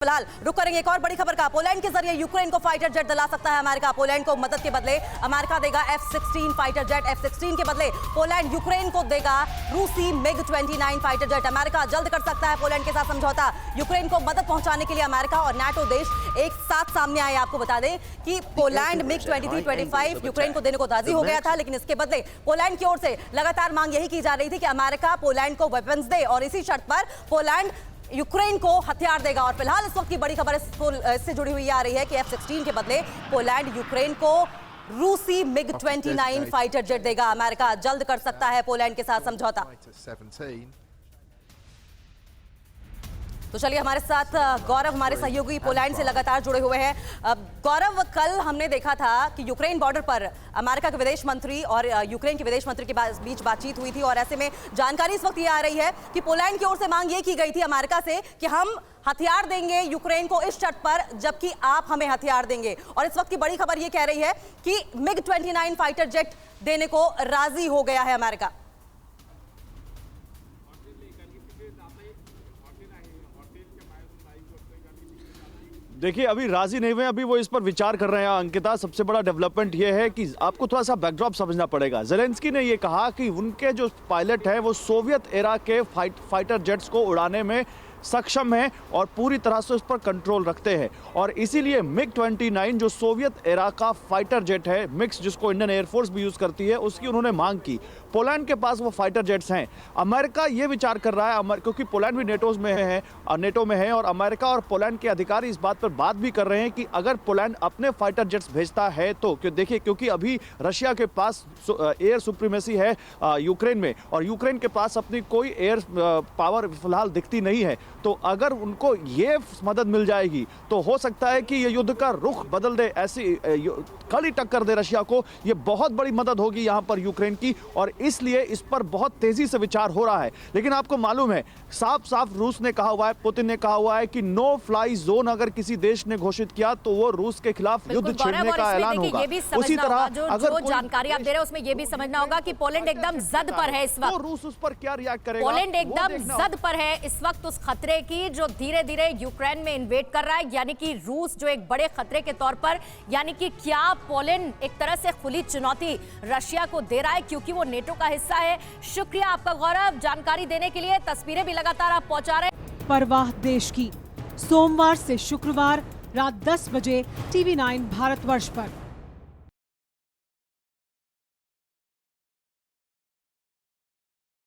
फिलहाल रुक करेंगे एक और बड़ी खबर का। पोलैंड के जरिए यूक्रेन को फाइटर जेट दिला सकता है अमेरिका। पोलैंड को मदद के बदले अमेरिका देगा F-16 फाइटर जेट। F-16 के बदले पोलैंड यूक्रेन को देगा रूसी MiG-29 फाइटर जेट। अमेरिका जल्द कर सकता है पोलैंड के साथ समझौता। यूक्रेन को मदद पहुंचाने के लिए अमेरिका और नाटो देश एक साथ सामने आए। आपको बता दें कि पोलैंड MiG-23-25 यूक्रेन को देने को राजी हो गया था, लेकिन इसके बदले पोलैंड की ओर से लगातार मांग यही की जा रही थी कि अमेरिका पोलैंड को वेपन्स दे और इसी शर्त पर पोलैंड यूक्रेन को हथियार देगा। और फिलहाल इस वक्त की बड़ी खबर इससे जुड़ी हुई आ रही है कि F-16 के बदले पोलैंड यूक्रेन को रूसी MiG-29 फाइटर जेट देगा। अमेरिका जल्द कर सकता है पोलैंड के साथ समझौता। तो चलिए हमारे साथ गौरव, हमारे सहयोगी पोलैंड से लगातार जुड़े हुए हैं। गौरव, कल हमने देखा था कि यूक्रेन बॉर्डर पर अमेरिका के विदेश मंत्री और यूक्रेन के विदेश मंत्री के बीच बातचीत हुई थी और ऐसे में जानकारी इस वक्त ये आ रही है कि पोलैंड की ओर से मांग ये की गई थी अमेरिका से कि हम हथियार देंगे यूक्रेन को इस शर्त पर जबकि आप हमें हथियार देंगे। और इस वक्त की बड़ी खबर ये कह रही है कि MiG-29 फाइटर जेट देने को राजी हो गया है अमेरिका। देखिए, अभी राजी नहीं हुए, अभी वो इस पर विचार कर रहे हैं। अंकिता, सबसे बड़ा डेवलपमेंट ये है कि आपको थोड़ा सा बैकड्रॉप समझना पड़ेगा। ज़ेलेंस्की ने ये कहा कि उनके जो पायलट हैं वो सोवियत एरा के फाइटर जेट्स को उड़ाने में सक्षम है और पूरी तरह से उस पर कंट्रोल रखते हैं। और इसीलिए MiG-29 जो सोवियत एरा का फाइटर जेट है, मिक्स जिसको इंडियन एयरफोर्स भी यूज करती है, उसकी उन्होंने मांग की। पोलैंड के पास वो फाइटर जेट्स हैं। अमेरिका ये विचार कर रहा है, क्योंकि पोलैंड भी नेटो में है और अमेरिका और पोलैंड के अधिकारी इस बात पर बात भी कर रहे हैं कि अगर पोलैंड अपने फाइटर जेट्स भेजता है तो देखिए, क्योंकि अभी रशिया के पास एयर सुप्रीमेसी है यूक्रेन में और यूक्रेन के पास अपनी कोई एयर पावर फिलहाल दिखती नहीं है। तो अगर उनको ये मदद मिल जाएगी तो हो सकता है कि ये युद्ध का रुख बदल दे, ऐसी कड़ी टक्कर दे रशिया को। ये बहुत बड़ी मदद होगी यहाँ पर यूक्रेन की और इसलिए इस पर बहुत तेजी से विचार हो रहा है। लेकिन आपको मालूम है, साफ साफ रूस ने कहा हुआ है, पुतिन ने कहा हुआ है कि नो फ्लाई जोन अगर किसी देश ने घोषित किया तो वो रूस के खिलाफ युद्ध छेड़ने का ऐलान होगा। उसी तरह जो जानकारी आप दे रहे हैं उसमें यह भी समझना होगा कि पोलैंड एकदम जद पर है इस वक्त। तो रूस उस पर क्या रिएक्ट करेगा? पोलैंड एकदम जद पर है इस वक्त उस खतरे की जो धीरे धीरे यूक्रेन में इन्वेड कर रहा है, यानी कि रूस जो एक बड़े खतरे के तौर पर, यानी कि क्या पोलैंड एक तरह से खुली चुनौती रशिया को दे रहा है क्योंकि वो नेटो का हिस्सा है। शुक्रिया आपका गौरव, जानकारी देने के लिए। तस्वीरें भी लगातार आप पहुंचा रहे हैं। परवाह देश की, सोमवार से शुक्रवार रात 10 बजे TV9 भारतवर्ष पर।